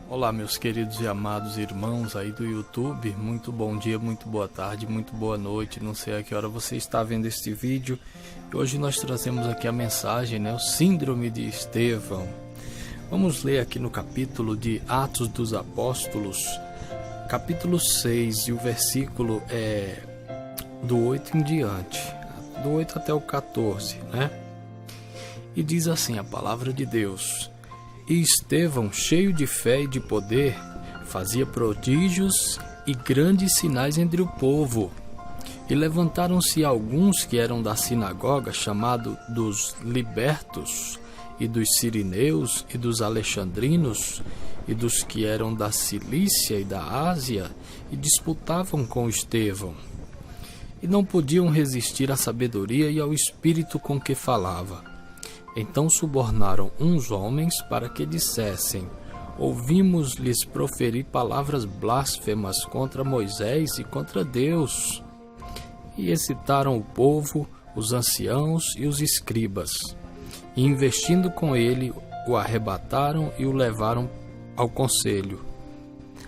Olá, meus queridos e amados irmãos aí do YouTube, muito bom dia, muito boa tarde, muito boa noite, não sei a que hora você está vendo este vídeo. Hoje nós trazemos aqui a mensagem, o Síndrome de Estevão. Vamos ler aqui no capítulo de Atos dos Apóstolos, capítulo 6, e o versículo é do 8 em diante, do 8 até o 14, E diz assim a palavra de Deus: E Estevão, cheio de fé e de poder, fazia prodígios e grandes sinais entre o povo. E levantaram-se alguns que eram da sinagoga, chamado dos libertos, e dos sirineus, e dos alexandrinos, e dos que eram da Cilícia e da Ásia, e disputavam com Estevão. E não podiam resistir à sabedoria e ao espírito com que falava. Então subornaram uns homens para que dissessem: Ouvimos-lhes proferir palavras blasfemas contra Moisés e contra Deus. E excitaram o povo, os anciãos e os escribas. E investindo com ele, o arrebataram e o levaram ao conselho.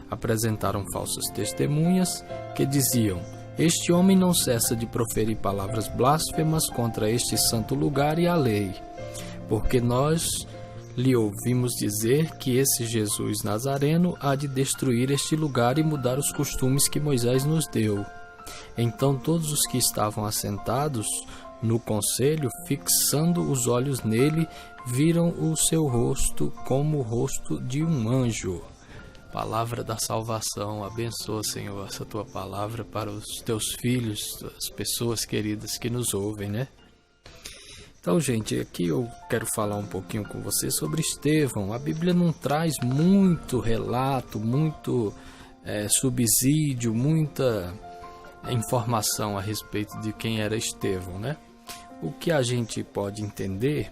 Apresentaram falsas testemunhas que diziam: Este homem não cessa de proferir palavras blasfemas contra este santo lugar e a lei. Porque nós lhe ouvimos dizer que esse Jesus Nazareno há de destruir este lugar e mudar os costumes que Moisés nos deu. Então todos os que estavam assentados no conselho, fixando os olhos nele, viram o seu rosto como o rosto de um anjo. Palavra da salvação. Abençoa, Senhor, essa tua palavra para os teus filhos, as pessoas queridas que nos ouvem, Então, gente, aqui eu quero falar um pouquinho com você sobre Estevão. A Bíblia não traz muito relato, muito subsídio, muita informação a respeito de quem era Estevão, O que a gente pode entender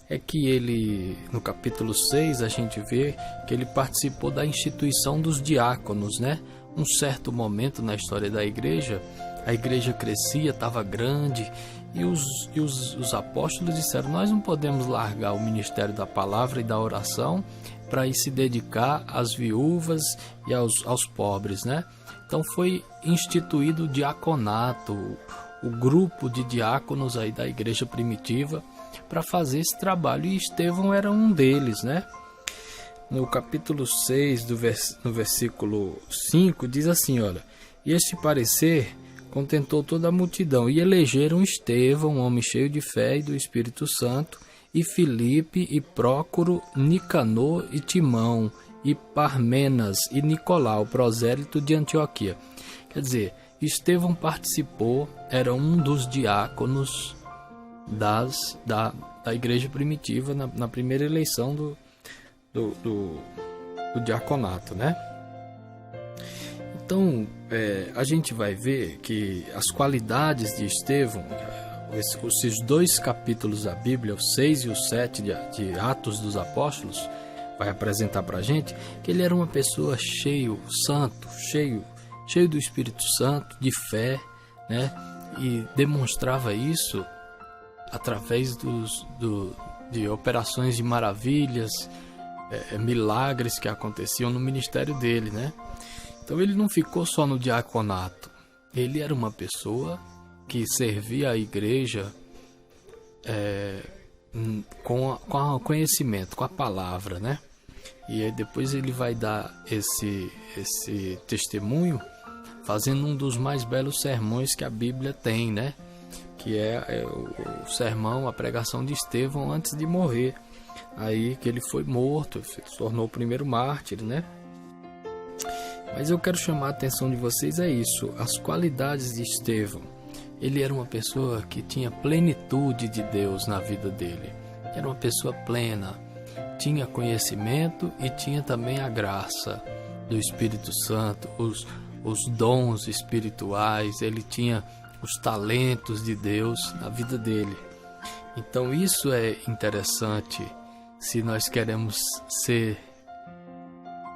é que ele, no capítulo 6, a gente vê que ele participou da instituição dos diáconos, Um certo momento na história da igreja, a igreja crescia, estava grande, e os apóstolos disseram: nós não podemos largar o ministério da palavra e da oração para ir se dedicar às viúvas e aos pobres, Então foi instituído o diaconato, o grupo de diáconos aí da igreja primitiva, para fazer esse trabalho, e Estevão era um deles, No capítulo 6, no versículo 5, diz assim, olha: E este parecer contentou toda a multidão, e elegeram Estevão, um homem cheio de fé e do Espírito Santo, e Filipe, e Prócoro, Nicanor, e Timão, e Parmenas, e Nicolau, prosélito de Antioquia. Quer dizer, Estevão participou, era um dos diáconos da igreja primitiva, na primeira eleição do diaconato, Então, a gente vai ver que as qualidades de Estevão, esses dois capítulos da Bíblia, o 6 e o 7 de Atos dos Apóstolos, vai apresentar para a gente que ele era uma pessoa cheio do Espírito Santo, de fé, E demonstrava isso através de operações de maravilhas, milagres que aconteciam no ministério dele, Então ele não ficou só no diaconato, ele era uma pessoa que servia a igreja com conhecimento, com a palavra, E aí depois ele vai dar esse testemunho fazendo um dos mais belos sermões que a Bíblia tem, Que é o sermão, a pregação de Estevão antes de morrer. Aí que ele foi morto, se tornou o primeiro mártir, Mas eu quero chamar a atenção de vocês isso, as qualidades de Estevão. Ele era uma pessoa que tinha plenitude de Deus na vida dele. Era uma pessoa plena, tinha conhecimento e tinha também a graça do Espírito Santo, os dons espirituais, ele tinha os talentos de Deus na vida dele. Então isso é interessante se nós queremos ser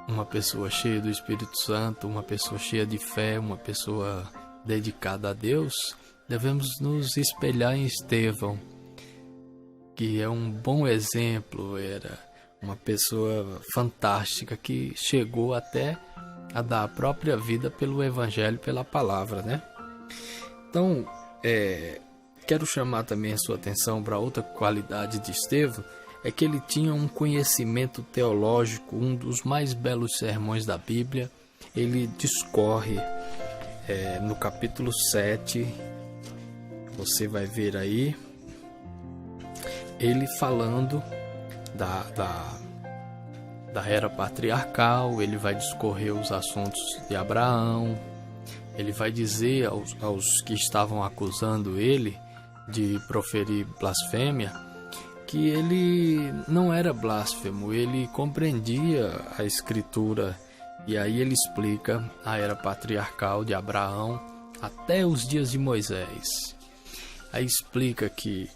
uma pessoa cheia do Espírito Santo, uma pessoa cheia de fé, uma pessoa dedicada a Deus. Devemos nos espelhar em Estevão, que é um bom exemplo, era uma pessoa fantástica que chegou até a dar a própria vida pelo evangelho, pela palavra, né? Então, quero chamar também a sua atenção para outra qualidade de Estevão, é que ele tinha um conhecimento teológico, um dos mais belos sermões da Bíblia. Ele discorre no capítulo 7, você vai ver aí, ele falando da era patriarcal. Ele vai discorrer os assuntos de Abraão, ele vai dizer aos que estavam acusando ele de proferir blasfêmia, que ele não era blasfemo, ele compreendia a escritura, e aí ele explica a era patriarcal de Abraão até os dias de Moisés. Aí explica que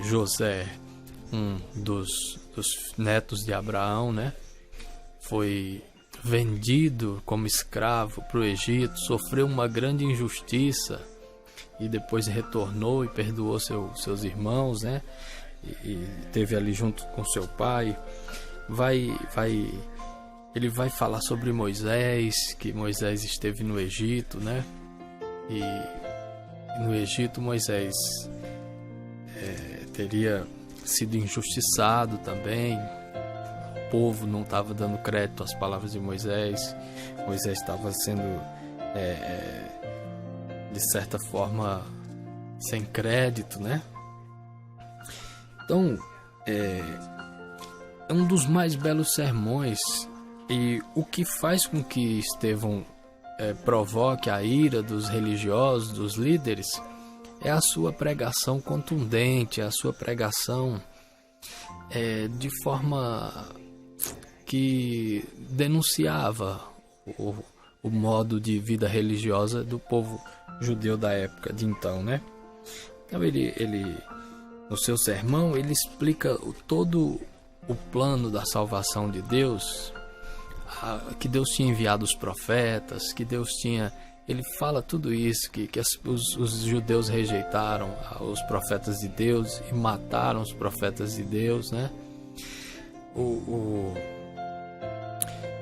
José, um dos netos de Abraão, né, foi vendido como escravo para o Egito, sofreu uma grande injustiça e depois retornou e perdoou seus irmãos, né? E teve ali junto com seu pai. Ele vai falar sobre Moisés, que Moisés esteve no Egito, né? E no Egito Moisés teria sido injustiçado também. O povo não estava dando crédito às palavras de Moisés. Moisés estava sendo de certa forma sem crédito, né? Então, é um dos mais belos sermões, e o que faz com que Estevão provoque a ira dos religiosos, dos líderes, é a sua pregação contundente, a sua pregação de forma que denunciava o modo de vida religiosa do povo judeu da época de então, né? Então ele no seu sermão, ele explica todo o plano da salvação de Deus, que Deus tinha enviado os profetas, que Deus tinha... Ele fala tudo isso, que os judeus rejeitaram os profetas de Deus e mataram os profetas de Deus, né?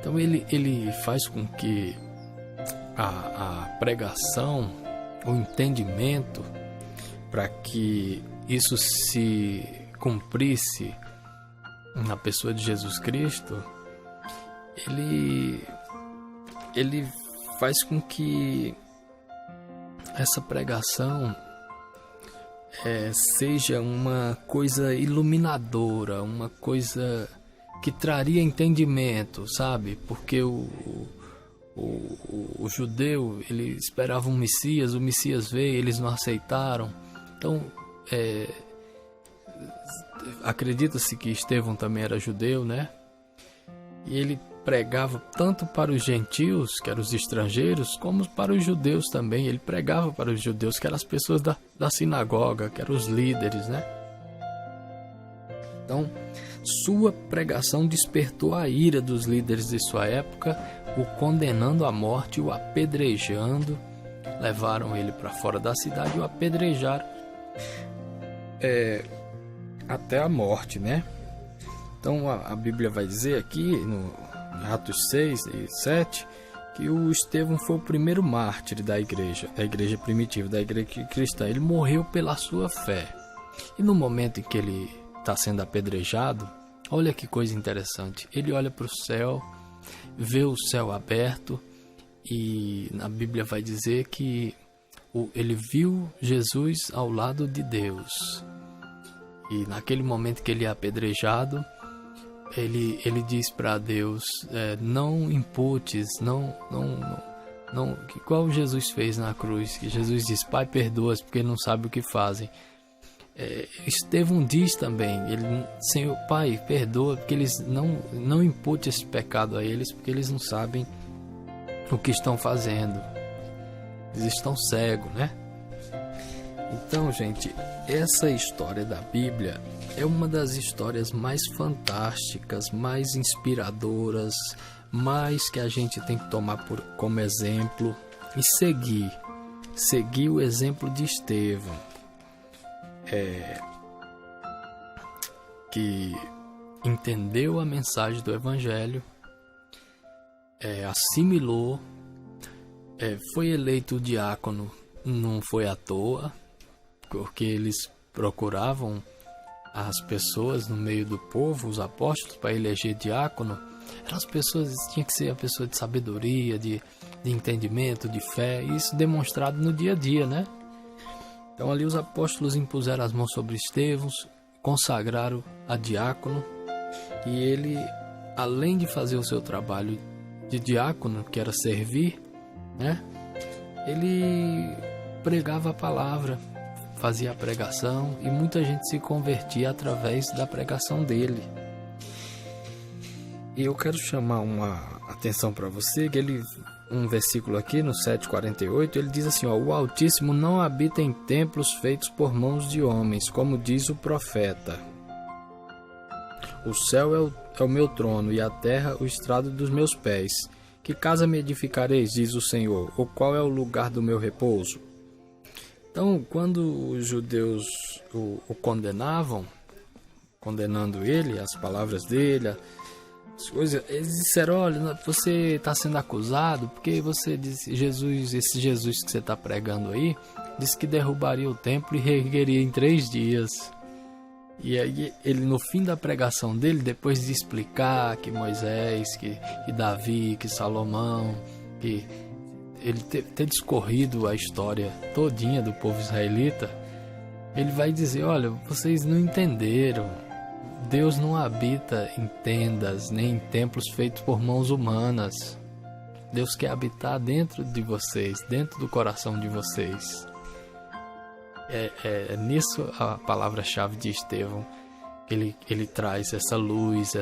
Então ele faz com que a pregação, o entendimento, para que isso se cumprisse na pessoa de Jesus Cristo, ele faz com que essa pregação seja uma coisa iluminadora, uma coisa que traria entendimento, sabe? Porque o judeu, ele esperava um Messias, o Messias veio, eles não aceitaram. Então, acredita-se que Estevão também era judeu, né? E ele pregava tanto para os gentios, que eram os estrangeiros, como para os judeus também. Ele pregava para os judeus, que eram as pessoas da sinagoga, que eram os líderes, né? Então, sua pregação despertou a ira dos líderes de sua época, o condenando à morte, o apedrejando. Levaram ele para fora da cidade e o apedrejaram até a morte, né? Então a Bíblia vai dizer aqui no Atos 6 e 7 que o Estevão foi o primeiro mártir da igreja primitiva, da igreja cristã. Ele morreu pela sua fé. E no momento em que ele está sendo apedrejado, olha que coisa interessante. Ele olha para o céu, vê o céu aberto, e na Bíblia vai dizer que ele viu Jesus ao lado de Deus. E naquele momento que ele é apedrejado, ele diz para Deus, não imputes, não, igual Jesus fez na cruz, que Jesus diz, Pai, perdoa-os, porque eles não sabem o que fazem. Estevão diz também, Senhor, Pai, perdoa, porque eles não impute esse pecado a eles, porque eles não sabem o que estão fazendo. Eles estão cegos, né? Então, gente, essa história da Bíblia é uma das histórias mais fantásticas, mais inspiradoras, mais que a gente tem que tomar como exemplo e seguir o exemplo de Estevão, que entendeu a mensagem do Evangelho, assimilou, foi eleito diácono, não foi à toa, porque eles procuravam as pessoas no meio do povo, os apóstolos, para eleger diácono. Eram as pessoas, tinha que ser a pessoa de sabedoria, de entendimento, de fé, isso demonstrado no dia a dia, né? Então ali os apóstolos impuseram as mãos sobre Estevão, consagraram a diácono, e ele, além de fazer o seu trabalho de diácono, que era servir, né? Ele pregava a palavra, fazia a pregação, e muita gente se convertia através da pregação dele. E eu quero chamar uma atenção para você, que um versículo aqui no 7,48, ele diz assim, o Altíssimo não habita em templos feitos por mãos de homens, como diz o profeta. O céu é o meu trono e a terra o estrado dos meus pés. Que casa me edificareis, diz o Senhor, ou qual é o lugar do meu repouso? Então, quando os judeus o condenavam, condenando ele, as palavras dele, as coisas, eles disseram, olha, você está sendo acusado, porque você disse, esse Jesus que você está pregando aí, disse que derrubaria o templo e reergueria em 3 dias. E aí ele, no fim da pregação dele, depois de explicar que Moisés, que Davi, que Salomão, que ele ter discorrido a história todinha do povo israelita, ele vai dizer, olha, vocês não entenderam, Deus não habita em tendas, nem em templos feitos por mãos humanas. Deus quer habitar dentro de vocês, dentro do coração de vocês. É nisso a palavra-chave de Estevão. Ele traz essa luz,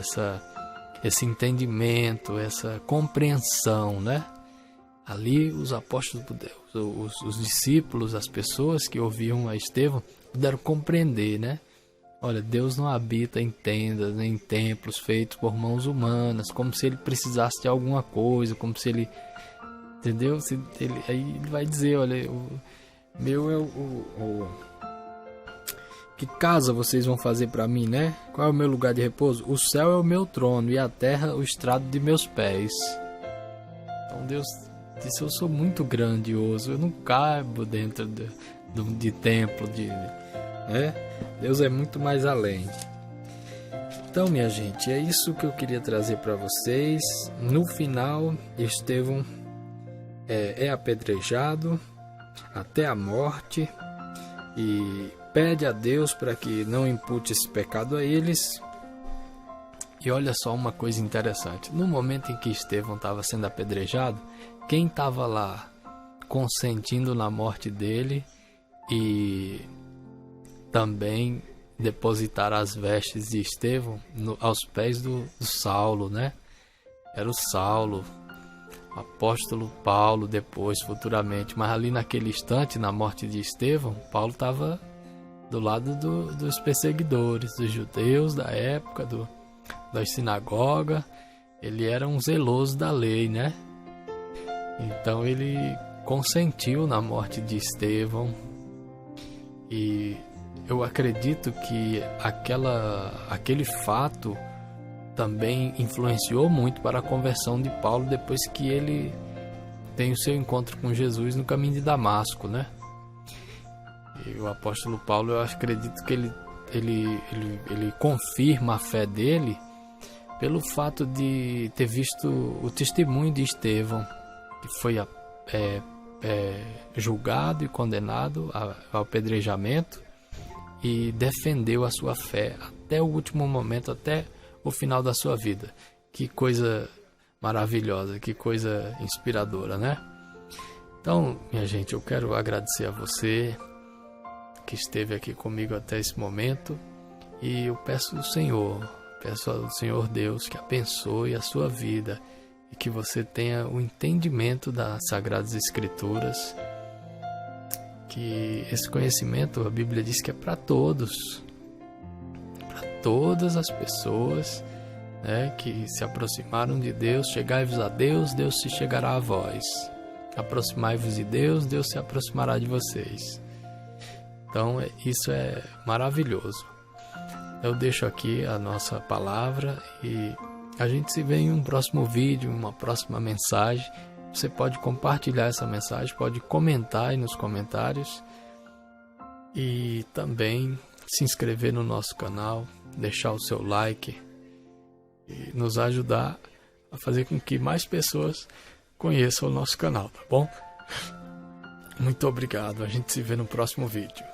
esse entendimento, essa compreensão, né? Ali os apóstolos, os discípulos, as pessoas que ouviam a Estevão, puderam compreender, né? Olha, Deus não habita em tendas, nem em templos feitos por mãos humanas, como se ele precisasse de alguma coisa, como se ele... Entendeu? Aí ele vai dizer, olha, meu é que casa vocês vão fazer para mim, né? Qual é o meu lugar de repouso? O céu é o meu trono e a terra o estrado de meus pés. Então Deus disse, eu sou muito grandioso, eu não caibo dentro de templo, né? Deus é muito mais além. Então, minha gente, é isso que eu queria trazer para vocês. No final, Estevão é apedrejado até a morte e pede a Deus para que não impute esse pecado a eles. E olha só uma coisa interessante, no momento em que Estevão estava sendo apedrejado, quem estava lá consentindo na morte dele e também depositar as vestes de Estevão aos pés do Saulo, né? Era o Saulo, o apóstolo Paulo depois, futuramente, mas ali naquele instante, na morte de Estevão, Paulo estava do lado dos perseguidores, dos judeus da época, das sinagogas. Ele era um zeloso da lei, né? Então ele consentiu na morte de Estevão, e eu acredito que aquele fato também influenciou muito para a conversão de Paulo depois que ele tem o seu encontro com Jesus no caminho de Damasco, né? E o apóstolo Paulo, eu acredito que ele confirma a fé dele pelo fato de ter visto o testemunho de Estevão, que foi julgado e condenado ao apedrejamento e defendeu a sua fé até o último momento, até o final da sua vida. Que coisa maravilhosa, que coisa inspiradora, né? Então, minha gente, eu quero agradecer a você que esteve aqui comigo até esse momento, e eu peço ao Senhor Deus que abençoe a sua vida e que você tenha o entendimento das Sagradas Escrituras, que esse conhecimento, a Bíblia diz que é para todos, para todas as pessoas, né, que se aproximaram de Deus. Chegai-vos a Deus, Deus se chegará a vós. Aproximai-vos de Deus, Deus se aproximará de vocês. Então isso é maravilhoso. eu deixo aqui a nossa palavra e a gente se vê em um próximo vídeo, uma próxima mensagem. Você pode compartilhar essa mensagem, pode comentar aí nos comentários e também se inscrever no nosso canal, deixar o seu like e nos ajudar a fazer com que mais pessoas conheçam o nosso canal, tá bom? Muito obrigado, a gente se vê no próximo vídeo.